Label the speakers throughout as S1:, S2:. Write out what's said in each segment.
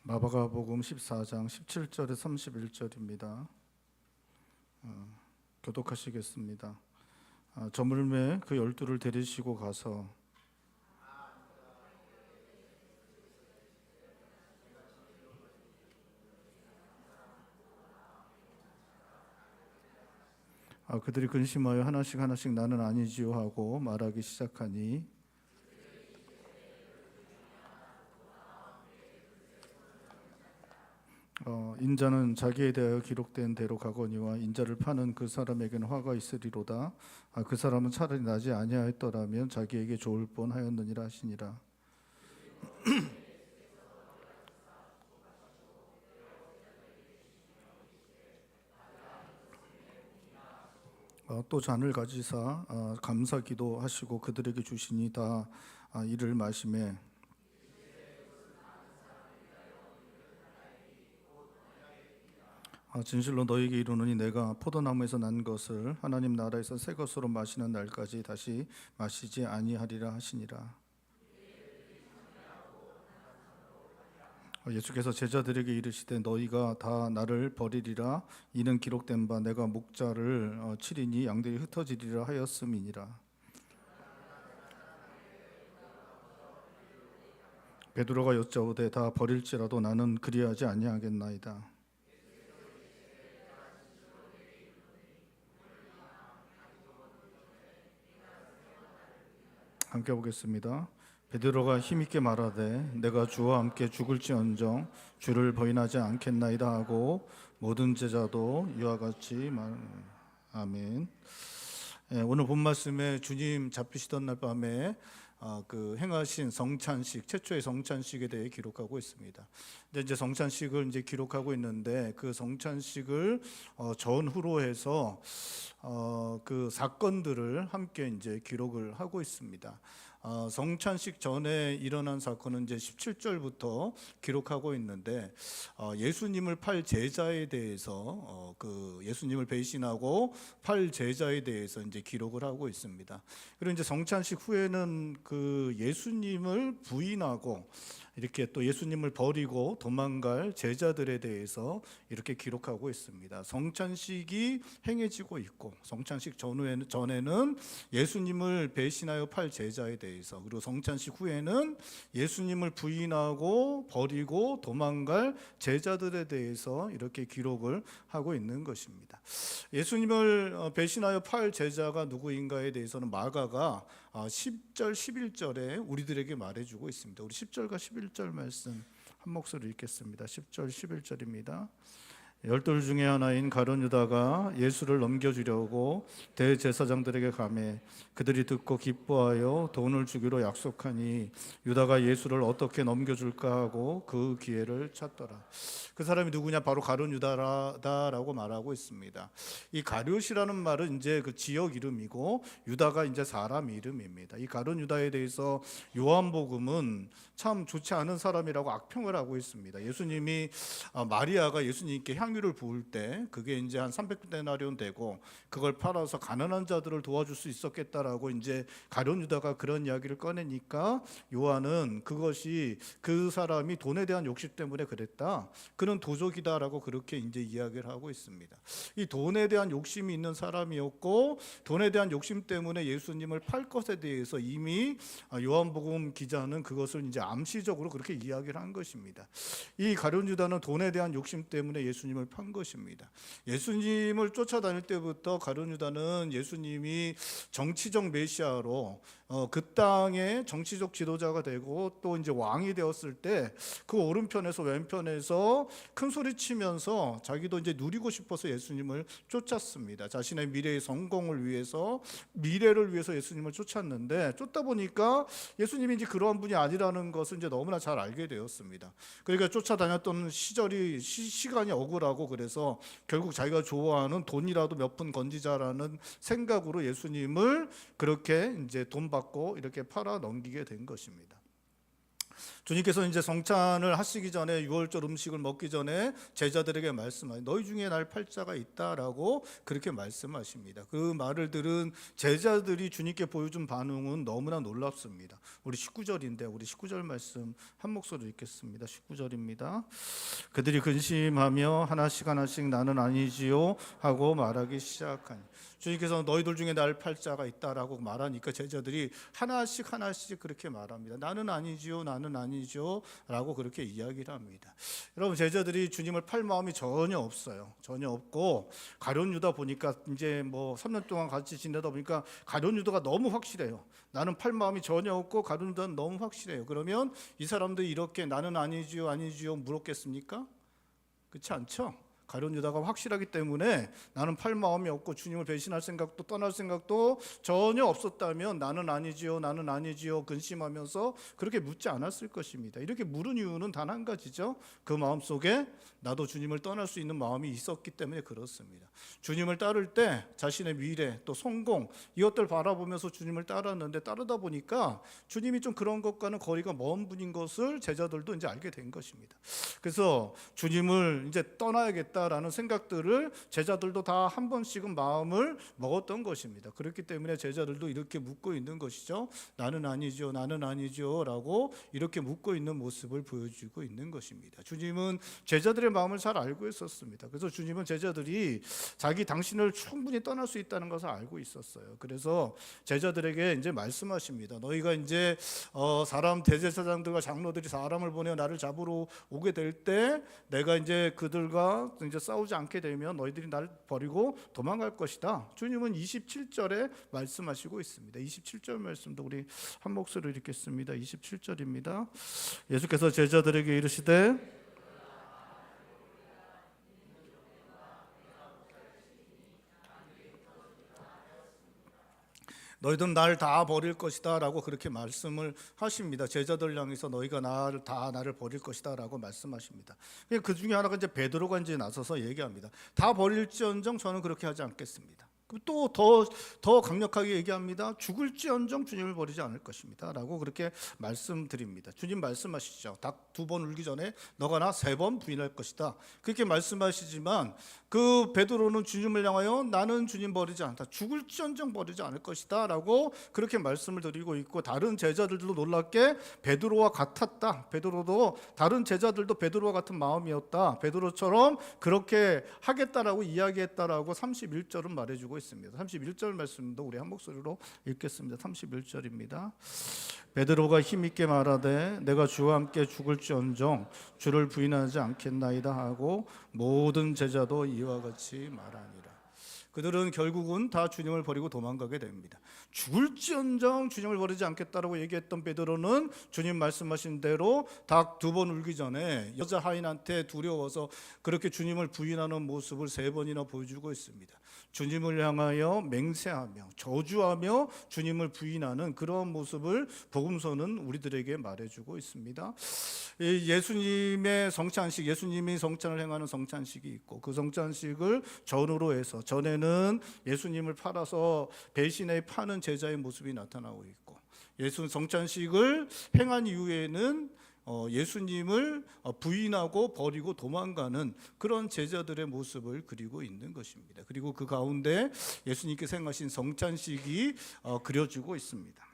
S1: 마가복음 14장 17절에 31절입니다. 교독하시겠습니다. 저물매 그 12를 데리시고 가서 그들이 근심하여 하나씩 나는 아니지요 하고 말하기 시작하니 인자는 자기에 대하여 기록된 대로 가거니와 인자를 파는 그 사람에게는 화가 있으리로다. 그 사람은 차라리 나지 아니하였더라면 자기에게 좋을 뻔하였느니라 하시니라. 또 잔을 가지사 감사 기도하시고 그들에게 주시니 다 이를 마시매 진실로 너희에게 이르노니 내가 포도나무에서 난 것을 하나님 나라에서 새 것으로 마시는 날까지 다시 마시지 아니하리라 하시니라. 예수께서 제자들에게 이르시되 너희가 다 나를 버리리라. 이는 기록된 바 내가 목자를 치리니 양들이 흩어지리라 하였음이니라. 베드로가 여짜오되 다 버릴지라도 나는 그리하지 아니하겠나이다. 함께 보겠습니다. 베드로가 힘있게 말하되 내가 주와 함께 죽을지언정 주를 부인하지 않겠나이다 하고 모든 제자도 이와 같이 아멘. 오늘 본 말씀에 주님 잡히시던 날 밤에 그 행하신 성찬식, 최초의 성찬식에 대해 기록하고 있습니다. 근데 이제 성찬식을 이제 기록하고 있는데 그 성찬식을 전후로 해서 그 사건들을 함께 이제 기록을 하고 있습니다. 성찬식 전에 일어난 사건은 이제 17절부터 기록하고 있는데 예수님을 팔 제자에 대해서 그 예수님을 배신하고 팔 제자에 대해서 이제 기록을 하고 있습니다. 그리고 이제 성찬식 후에는 그 예수님을 부인하고 이렇게 또 예수님을 버리고 도망갈 제자들에 대해서 이렇게 기록하고 있습니다. 성찬식이 행해지고 있고 성찬식 전에는 예수님을 배신하여 팔 제자에 대해서, 그리고 성찬식 후에는 예수님을 부인하고 버리고 도망갈 제자들에 대해서 이렇게 기록을 하고 있는 것입니다. 예수님을 배신하여 팔 제자가 누구인가에 대해서는 마가가 10절 11절에 우리들에게 말해주고 있습니다. 우리 10절과 11절 말씀 한 목소리 읽겠습니다. 10절 11절입니다. 열둘 중에 하나인 가룟 유다가 예수를 넘겨주려고 대제사장들에게 가매 그들이 듣고 기뻐하여 돈을 주기로 약속하니 유다가 예수를 어떻게 넘겨줄까 하고 그 기회를 찾더라. 그 사람이 누구냐? 바로 가룟 유다라고 말하고 있습니다. 이 가룟이라는 말은 이제 그 지역 이름이고 유다가 이제 사람 이름입니다. 이 가룟 유다에 대해서 요한복음은 참 좋지 않은 사람이라고 악평을 하고 있습니다. 예수님이 마리아가 예수님께 향유를 부을 때 그게 이제 한 300데나리온 되고 그걸 팔아서 가난한 자들을 도와줄 수 있었겠다라고 이제 가룟 유다가 그런 이야기를 꺼내니까 요한은 그것이 그 사람이 돈에 대한 욕심 때문에 그랬다. 그는 도적이다라고 그렇게 이제 이야기를 하고 있습니다. 이 돈에 대한 욕심이 있는 사람이었고 돈에 대한 욕심 때문에 예수님을 팔 것에 대해서 이미 요한복음 기자는 그것을 이제 암시적으로 그렇게 이야기를 한 것입니다. 이 가룟 유다는 돈에 대한 욕심 때문에 예수님을 판 것입니다. 예수님을 쫓아다닐 때부터 가룟 유다는 예수님이 정치적 메시아로 그 땅의 정치적 지도자가 되고 또 이제 왕이 되었을 때 그 오른편에서 왼편에서 큰 소리 치면서 자기도 이제 누리고 싶어서 예수님을 쫓았습니다. 자신의 미래의 성공을 위해서, 미래를 위해서 예수님을 쫓았는데 쫓다 보니까 예수님이 이제 그러한 분이 아니라는 것을 이제 너무나 잘 알게 되었습니다. 그러니까 쫓아다녔던 시간이 억울하고 그래서 결국 자기가 좋아하는 돈이라도 몇 푼 건지자라는 생각으로 예수님을 그렇게 이제 돈 받고 이렇게 팔아 넘기게 된 것입니다. 주님께서 이제 성찬을 하시기 전에 유월절 음식을 먹기 전에 제자들에게 말씀하시 너희 중에 날 팔자가 있다라고 그렇게 말씀하십니다. 그 말을 들은 제자들이 주님께 보여준 반응은 너무나 놀랍습니다. 우리 19절인데 우리 19절 말씀 한 목소리로 읽겠습니다. 19절입니다. 그들이 근심하며 하나씩 하나씩 나는 아니지요 하고 말하기 시작하니 주님께서 너희들 중에 날 팔자가 있다라고 말하니까 제자들이 하나씩 하나씩 그렇게 말합니다. 나는 아니지요, 나는 아니죠 라고 그렇게 이야기를 합니다. 여러분, 제자들이 주님을 팔 마음이 전혀 없어요. 전혀 없고 가룟 유다 보니까 이제 뭐 3년 동안 같이 지내다 보니까 가룟 유다가 너무 확실해요. 나는 팔 마음이 전혀 없고 가룟 유다는 너무 확실해요. 그러면 이 사람들이 이렇게 나는 아니지요, 아니지요 물었겠습니까? 그렇지 않죠? 가룟 유다가 확실하기 때문에 나는 팔 마음이 없고 주님을 배신할 생각도 떠날 생각도 전혀 없었다면 나는 아니지요, 나는 아니지요 근심하면서 그렇게 묻지 않았을 것입니다. 이렇게 물은 이유는 단 한 가지죠. 그 마음속에 나도 주님을 떠날 수 있는 마음이 있었기 때문에 그렇습니다. 주님을 따를 때 자신의 미래 또 성공 이것들 바라보면서 주님을 따랐는데 따르다 보니까 주님이 좀 그런 것과는 거리가 먼 분인 것을 제자들도 이제 알게 된 것입니다. 그래서 주님을 이제 떠나야겠다라는 생각들을 제자들도 다 한 번씩은 마음을 먹었던 것입니다. 그렇기 때문에 제자들도 이렇게 묻고 있는 것이죠. 나는 아니죠, 나는 아니죠 라고 이렇게 묻고 있는 모습을 보여주고 있는 것입니다. 주님은 제자들의 마음을 잘 알고 있었습니다. 그래서 주님은 제자들이 당신을 충분히 떠날 수 있다는 것을 알고 있었어요. 그래서 제자들에게 이제 말씀하십니다. 너희가 이제 사람 대제사장들과 장로들이 사람을 보내 나를 잡으러 오게 될 때 내가 이제 그들과 이제 싸우지 않게 되면 너희들이 나를 버리고 도망갈 것이다. 주님은 27절에 말씀하시고 있습니다. 27절 말씀도 우리 한 목소리로 읽겠습니다. 27절입니다. 예수께서 제자들에게 이르시되 너희들은 나를 다 버릴 것이다 라고 그렇게 말씀을 하십니다. 제자들 향해서 너희가 나를 버릴 것이다 라고 말씀하십니다. 그 중에 하나가 이제 베드로가 이제 나서서 얘기합니다. 다 버릴지언정 저는 그렇게 하지 않겠습니다. 또 더 강력하게 얘기합니다. 죽을지언정 주님을 버리지 않을 것입니다 라고 그렇게 말씀드립니다. 주님 말씀하시죠. 닭 2번 울기 전에 너가 나 3번 부인할 것이다 그렇게 말씀하시지만 그 베드로는 주님을 향하여 나는 주님 버리지 않다, 죽을지언정 버리지 않을 것이다 라고 그렇게 말씀을 드리고 있고, 다른 제자들도 놀랍게 베드로와 같았다, 베드로도 다른 제자들도 베드로와 같은 마음이었다, 베드로처럼 그렇게 하겠다라고 이야기했다라고 31절은 말해주고 있습니다. 31절 말씀도 우리 한 목소리로 읽겠습니다. 31절입니다. 베드로가 힘있게 말하되 내가 주와 함께 죽을지언정 주를 부인하지 않겠나이다 하고 모든 제자도 이와 같이 말하니라. 그들은 결국은 다 주님을 버리고 도망가게 됩니다. 죽을지언정 주님을 버리지 않겠다라고 얘기했던 베드로는 주님 말씀하신 대로 닭 2번 울기 전에 여자 하인한테 두려워서 그렇게 주님을 부인하는 모습을 3번이나 보여주고 있습니다. 주님을 향하여 맹세하며 저주하며 주님을 부인하는 그런 모습을 복음서는 우리들에게 말해주고 있습니다. 예수님의 성찬식, 예수님이 성찬을 행하는 성찬식이 있고 그 성찬식을 전으로 해서 전에는 예수님을 팔아서 배신에 파는 제자의 모습이 나타나고 있고, 예수 성찬식을 행한 이후에는 예수님을 부인하고 버리고 도망가는 그런 제자들의 모습을 그리고 있는 것입니다. 그리고 그 가운데 예수님께서 행하신 성찬식이 그려지고 있습니다.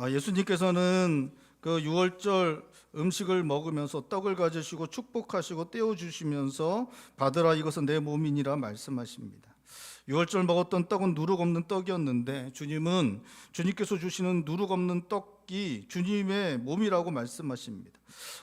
S1: 예수님께서는 그 유월절 음식을 먹으면서 떡을 가지시고 축복하시고 떼어주시면서 받으라 이것은 내 몸이니라 말씀하십니다. 유월절 먹었던 떡은 누룩 없는 떡이었는데 주님은 주님께서 주시는 누룩 없는 떡이 주님의 몸이라고 말씀하십니다.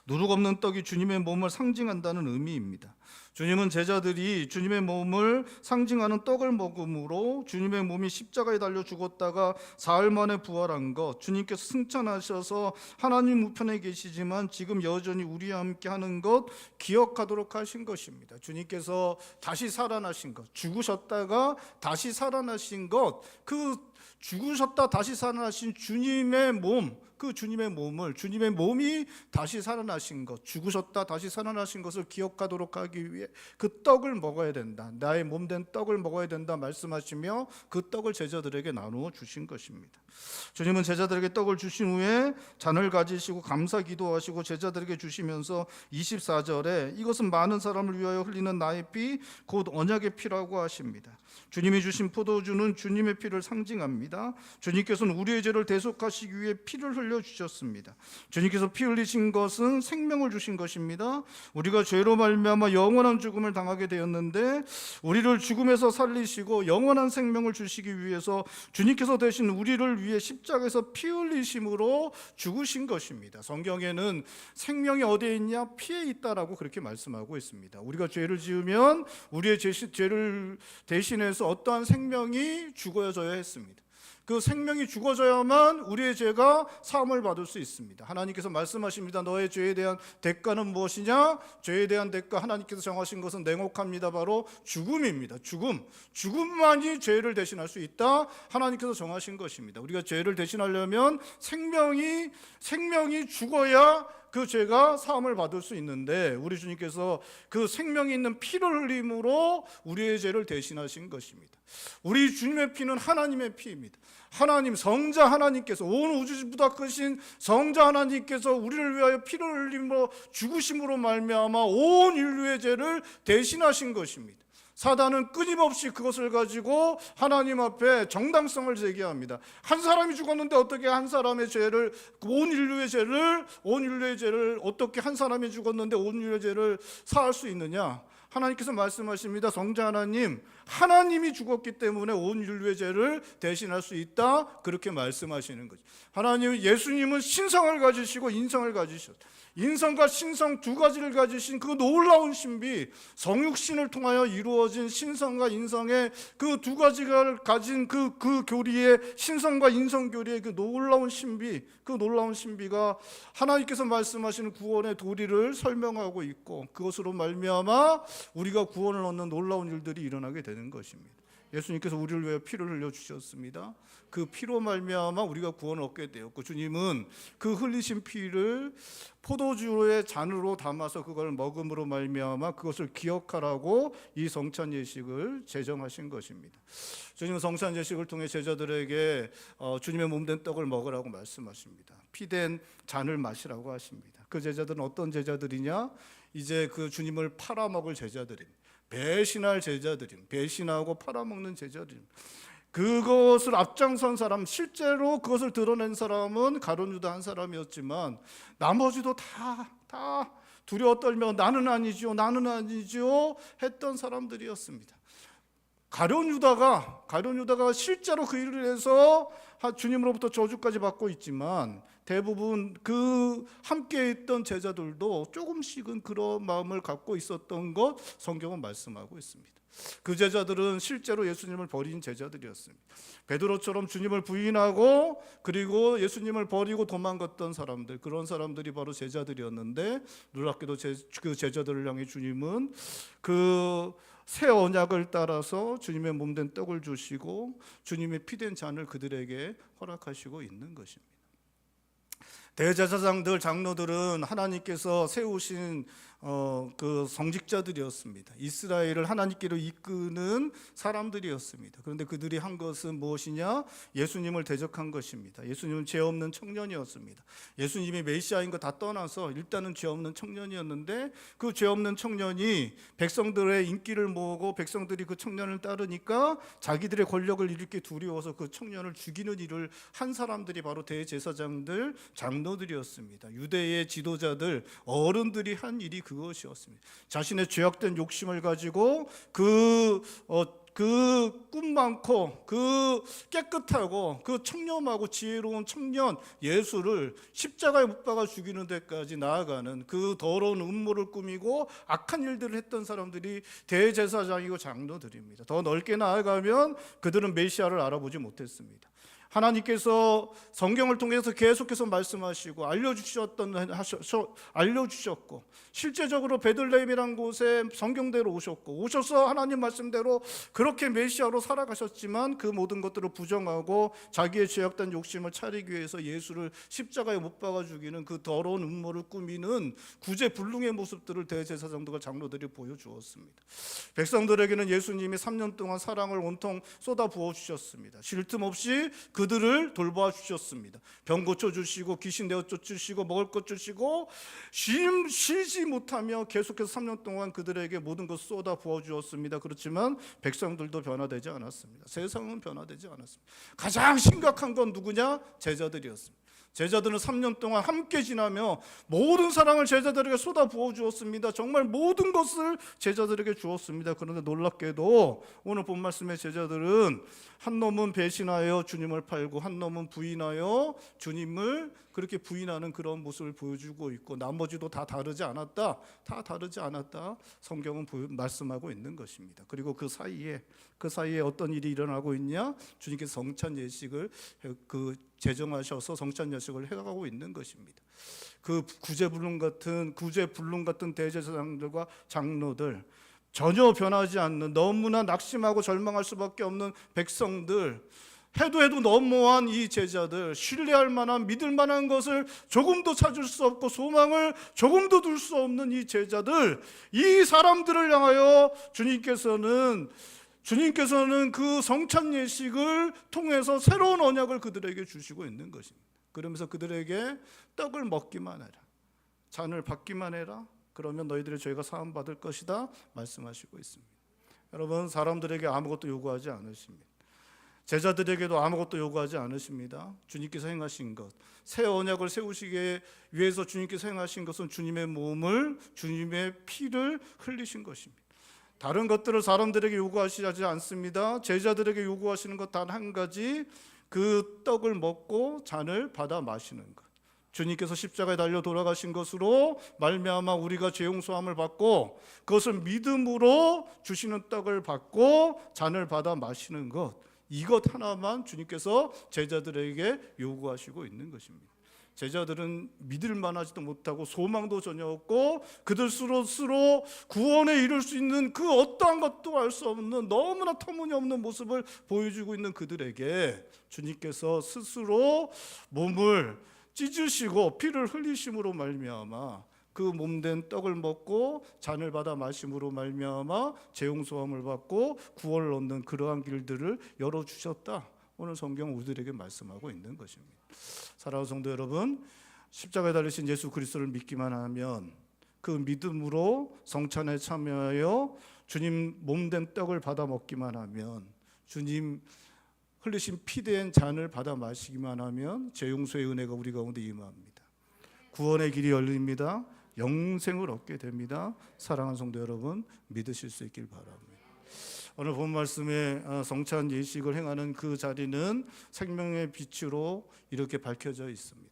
S1: 누룩 없는 떡이 주님의 몸을 상징한다는 의미입니다. 주님은 제자들이 주님의 몸을 상징하는 떡을 먹음으로 주님의 몸이 십자가에 달려 죽었다가 사흘 만에 부활한 것, 주님께서 승천하셔서 하나님 우편에 계시지만 지금 여전히 우리와 함께 하는 것 기억하도록 하신 것입니다. 주님께서 다시 살아나신 것, 죽으셨다가 다시 살아나신 것, 그 죽으셨다 다시 살아나신 주님의 몸, 그 주님의 몸을, 주님의 몸이 다시 살아나신 것, 죽으셨다 다시 살아나신 것을 기억하도록 하기 위해 그 떡을 먹어야 된다, 나의 몸된 떡을 먹어야 된다 말씀하시며 그 떡을 제자들에게 나누어 주신 것입니다. 주님은 제자들에게 떡을 주신 후에 잔을 가지시고 감사 기도하시고 제자들에게 주시면서 24절에 이것은 많은 사람을 위하여 흘리는 나의 피 곧 언약의 피라고 하십니다. 주님이 주신 포도주는 주님의 피를 상징합니다. 주님께서는 우리의 죄를 대속하시기 위해 피를 흘려주셨습니다. 주님께서 피 흘리신 것은 생명을 주신 것입니다. 우리가 죄로 말미암아 영원한 죽음을 당하게 되었는데 우리를 죽음에서 살리시고 영원한 생명을 주시기 위해서 주님께서 대신 우리를 위해 십자가에서 피 흘리심으로 죽으신 것입니다. 성경에는 생명이 어디에 있냐? 피에 있다라고 그렇게 말씀하고 있습니다. 우리가 죄를 지으면 우리의 죄를 대신해서 어떠한 생명이 죽어져야 했습니다. 그 생명이 죽어져야만 우리의 죄가 사함을 받을 수 있습니다. 하나님께서 말씀하십니다. 너의 죄에 대한 대가는 무엇이냐? 죄에 대한 대가 하나님께서 정하신 것은 냉혹합니다. 바로 죽음입니다. 죽음만이 죄를 대신할 수 있다. 하나님께서 정하신 것입니다. 우리가 죄를 대신하려면 생명이 죽어야 그 죄가 사함을 받을 수 있는데 우리 주님께서 그 생명이 있는 피를 흘림으로 우리의 죄를 대신하신 것입니다. 우리 주님의 피는 하나님의 피입니다. 하나님 성자 하나님께서 온 우주보다 크신 성자 하나님께서 우리를 위하여 피를 흘림으로 죽으심으로 말미암아 온 인류의 죄를 대신하신 것입니다. 사단은 끊임없이 그것을 가지고 하나님 앞에 정당성을 제기합니다. 한 사람이 죽었는데 어떻게 한 사람의 죄를, 온 인류의 죄를 어떻게 한 사람이 죽었는데 온 인류의 죄를 사할 수 있느냐? 하나님께서 말씀하십니다. 성자 하나님이 죽었기 때문에 온 인류의 죄를 대신할 수 있다. 그렇게 말씀하시는 거죠. 예수님은 신성을 가지시고 인성을 가지셨다. 인성과 신성 두 가지를 가지신 그 놀라운 신비, 성육신을 통하여 이루어진 신성과 인성의 그 두 가지를 가진 그 교리의 신성과 인성 교리의 그 놀라운 신비가 하나님께서 말씀하시는 구원의 도리를 설명하고 있고 그것으로 말미암아 우리가 구원을 얻는 놀라운 일들이 일어나게 되는 것입니다. 예수님께서 우리를 위해 피를 흘려 주셨습니다. 그 피로 말미암아 우리가 구원을 얻게 되었고 주님은 그 흘리신 피를 포도주의 잔으로 담아서 그걸 먹음으로 말미암아 그것을 기억하라고 이 성찬 예식을 제정하신 것입니다. 주님은 성찬 예식을 통해 제자들에게 주님의 몸된 떡을 먹으라고 말씀하십니다. 피된 잔을 마시라고 하십니다. 그 제자들은 어떤 제자들이냐? 이제 그 주님을 팔아먹을 제자들입니다. 배신할 제자들입니다. 배신하고 팔아먹는 제자들입니다. 그것을 앞장선 사람, 실제로 그것을 드러낸 사람은 가룟 유다 한 사람이었지만 나머지도 다 두려워 떨며 나는 아니지요 했던 사람들이었습니다. 가룟 유다가 실제로 그 일을 해서 주님으로부터 저주까지 받고 있지만 대부분 그 함께 있던 제자들도 조금씩은 그런 마음을 갖고 있었던 것 성경은 말씀하고 있습니다. 그 제자들은 실제로 예수님을 버린 제자들이었습니다. 베드로처럼 주님을 부인하고 그리고 예수님을 버리고 도망갔던 사람들, 그런 사람들이 바로 제자들이었는데 놀랍게도 그 제자들을 향해 주님은 그 새 언약을 따라서 주님의 몸된 떡을 주시고 주님의 피된 잔을 그들에게 허락하시고 있는 것입니다. 대제사장들, 장로들은 하나님께서 세우신 그 성직자들이었습니다. 이스라엘을 하나님께로 이끄는 사람들이었습니다. 그런데 그들이 한 것은 무엇이냐? 예수님을 대적한 것입니다. 예수님은 죄 없는 청년이었습니다. 예수님이 메시아인 거 다 떠나서 일단은 죄 없는 청년이었는데 그 죄 없는 청년이 백성들의 인기를 모으고 백성들이 그 청년을 따르니까 자기들의 권력을 일으키기 두려워서 그 청년을 죽이는 일을 한 사람들이 바로 대제사장들, 장로들이었습니다. 유대의 지도자들, 어른들이 한 일이 그것이었습니다. 자신의 죄악된 욕심을 가지고 그 꿈 많고 그 깨끗하고 그 청렴하고 지혜로운 청년 예수를 십자가에 못 박아 죽이는 데까지 나아가는 그 더러운 음모를 꾸미고 악한 일들을 했던 사람들이 대제사장이고 장로들입니다. 더 넓게 나아가면 그들은 메시아를 알아보지 못했습니다. 하나님께서 성경을 통해서 계속해서 말씀하시고 알려주셨고, 실제적으로 베들레헴이라는 곳에 성경대로 오셔서 하나님 말씀대로 그렇게 메시아로 살아가셨지만 그 모든 것들을 부정하고 자기의 죄악된 욕심을 차리기 위해서 예수를 십자가에 못 박아 죽이는 그 더러운 음모를 꾸미는 구제불능의 모습들을 대제사장들과 장로들이 보여주었습니다. 백성들에게는 예수님이 3년 동안 사랑을 온통 쏟아 부어 주셨습니다. 쉴 틈 없이 그들을 돌봐 주셨습니다. 병 고쳐 주시고 귀신 내어 쫓으시고 먹을 것 주시고 쉬지 못하며 계속해서 3년 동안 그들에게 모든 것을 쏟아 부어 주었습니다. 그렇지만 백성들도 변화되지 않았습니다. 세상은 변화되지 않았습니다. 가장 심각한 건 누구냐? 제자들이었습니다. 제자들은 3년 동안 함께 지나며 모든 사랑을 제자들에게 쏟아 부어 주었습니다. 정말 모든 것을 제자들에게 주었습니다. 그런데 놀랍게도 오늘 본 말씀의 제자들은 한 놈은 배신하여 주님을 팔고 한 놈은 부인하여 주님을 그렇게 부인하는 그런 모습을 보여주고 있고, 나머지도 다 다르지 않았다. 성경은 말씀하고 있는 것입니다. 그리고 그 사이에 어떤 일이 일어나고 있냐? 주님께서 성찬 예식을 제정하셔서 성찬 예식을 해가고 있는 것입니다. 그 구제불능 같은 대제사장들과 장로들, 전혀 변하지 않는, 너무나 낙심하고 절망할 수밖에 없는 백성들, 해도 너무한 이 제자들, 신뢰할 만한, 믿을 만한 것을 조금도 찾을 수 없고 소망을 조금도 둘 수 없는 이 제자들, 이 사람들을 향하여 주님께서는 그 성찬 예식을 통해서 새로운 언약을 그들에게 주시고 있는 것입니다. 그러면서 그들에게 떡을 먹기만 해라, 잔을 받기만 해라, 그러면 너희들의 죄가 사함 받을 것이다 말씀하시고 있습니다. 여러분, 사람들에게 아무것도 요구하지 않으십니다. 제자들에게도 아무것도 요구하지 않으십니다. 주님께서 행하신 것, 새 언약을 세우시기 위해서 주님께서 행하신 것은 주님의 몸을, 주님의 피를 흘리신 것입니다. 다른 것들을 사람들에게 요구하시지 않습니다. 제자들에게 요구하시는 것 단 한 가지, 그 떡을 먹고 잔을 받아 마시는 것. 주님께서 십자가에 달려 돌아가신 것으로 말미암아 우리가 죄 용서함을 받고, 그것을 믿음으로 주시는 떡을 받고 잔을 받아 마시는 것, 이것 하나만 주님께서 제자들에게 요구하시고 있는 것입니다. 제자들은 믿을 만하지도 못하고 소망도 전혀 없고 그들 스스로 구원에 이를 수 있는 그 어떠한 것도 알 수 없는 너무나 터무니없는 모습을 보여주고 있는 그들에게 주님께서 스스로 몸을 찢으시고 피를 흘리심으로 말미암아 그 몸된 떡을 먹고 잔을 받아 마심으로 말미암아 재용소함을 받고 구원을 얻는 그러한 길들을 열어주셨다. 오늘 성경 우리들에게 말씀하고 있는 것입니다. 사랑하는 성도 여러분, 십자가에 달리신 예수 그리스도를 믿기만 하면, 그 믿음으로 성찬에 참여하여 주님 몸된 떡을 받아 먹기만 하면, 주님 흘리신 피된 잔을 받아 마시기만 하면 재용서의 은혜가 우리 가운데 임합니다. 구원의 길이 열립니다. 영생을 얻게 됩니다. 사랑하는 성도 여러분, 믿으실 수 있길 바랍니다. 오늘 본 말씀에 성찬 예식을 행하는 그 자리는 생명의 빛으로 이렇게 밝혀져 있습니다.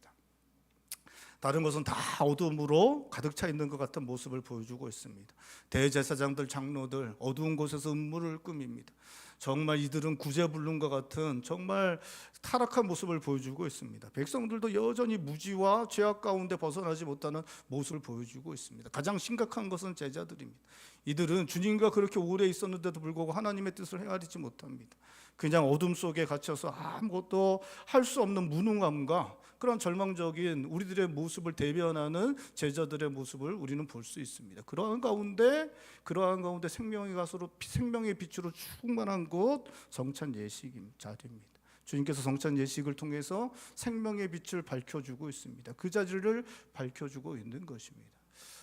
S1: 다른 것은 다 어둠으로 가득 차 있는 것 같은 모습을 보여주고 있습니다. 대제사장들, 장로들, 어두운 곳에서 음모를 꾸밉니다. 정말 이들은 구제불능과 같은 정말 타락한 모습을 보여주고 있습니다. 백성들도 여전히 무지와 죄악 가운데 벗어나지 못하는 모습을 보여주고 있습니다. 가장 심각한 것은 제자들입니다. 이들은 주님과 그렇게 오래 있었는데도 불구하고 하나님의 뜻을 행하지 못합니다. 그냥 어둠 속에 갇혀서 아무것도 할 수 없는 무능함과 그런 절망적인 우리들의 모습을 대변하는 제자들의 모습을 우리는 볼 수 있습니다. 그러한 가운데 생명의 빛으로 충만한 곳, 성찬 예식 자리입니다. 주님께서 성찬 예식을 통해서 생명의 빛을 밝혀주고 있습니다. 그 자리를 밝혀주고 있는 것입니다.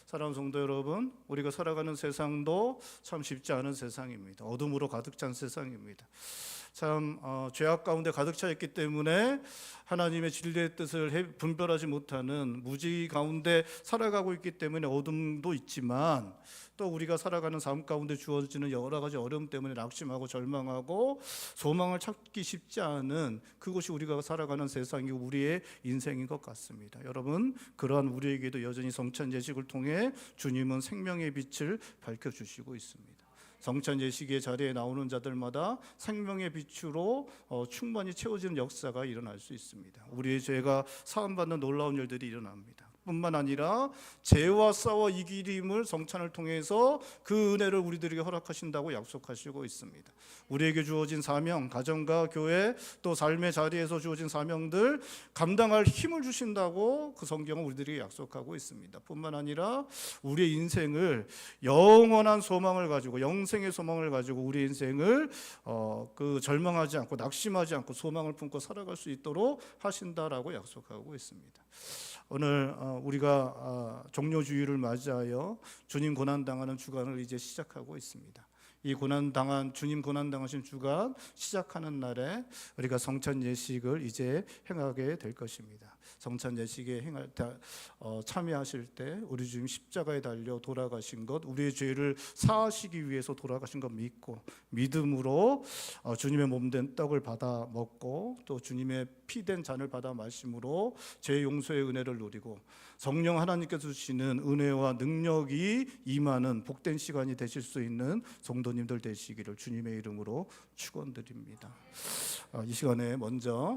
S1: 사랑하는 성도 여러분, 우리가 살아가는 세상도 참 쉽지 않은 세상입니다. 어둠으로 가득 찬 세상입니다. 참 죄악 가운데 가득 차 있기 때문에 하나님의 진리의 뜻을 분별하지 못하는 무지 가운데 살아가고 있기 때문에 어둠도 있지만, 또 우리가 살아가는 삶 가운데 주어지는 여러 가지 어려움 때문에 낙심하고 절망하고 소망을 찾기 쉽지 않은 그것이 우리가 살아가는 세상이고 우리의 인생인 것 같습니다. 여러분, 그러한 우리에게도 여전히 성찬 예식을 통해 주님은 생명의 빛을 밝혀주시고 있습니다. 성찬 예식의 자리에 나오는 자들마다 생명의 빛으로 충만히 채워지는 역사가 일어날 수 있습니다. 우리의 죄가 사함받는 놀라운 일들이 일어납니다. 뿐만 아니라 죄와 싸워 이기림을 성찬을 통해서 그 은혜를 우리들에게 허락하신다고 약속하시고 있습니다. 우리에게 주어진 사명, 가정과 교회 또 삶의 자리에서 주어진 사명들 감당할 힘을 주신다고 그 성경은 우리들에게 약속하고 있습니다. 뿐만 아니라 우리의 인생을 영원한 소망을 가지고 영생의 소망을 가지고 우리의 인생을 그 절망하지 않고 낙심하지 않고 소망을 품고 살아갈 수 있도록 하신다라고 약속하고 있습니다. 오늘 우리가 종료주일을 맞이하여 주님 고난당하는 주간을 이제 시작하고 있습니다. 이 주님 고난당하신 주간 시작하는 날에 우리가 성찬 예식을 이제 행하게 될 것입니다. 성찬 예식에 참여하실 때 우리 주님 십자가에 달려 돌아가신 것, 우리의 죄를 사하시기 위해서 돌아가신 것 믿고 믿음으로 주님의 몸된 떡을 받아 먹고 또 주님의 피된 잔을 받아 마심으로 죄 용서의 은혜를 누리고 성령 하나님께서 주시는 은혜와 능력이 임하는 복된 시간이 되실 수 있는 성도님들 되시기를 주님의 이름으로 축원드립니다. 이 시간에 먼저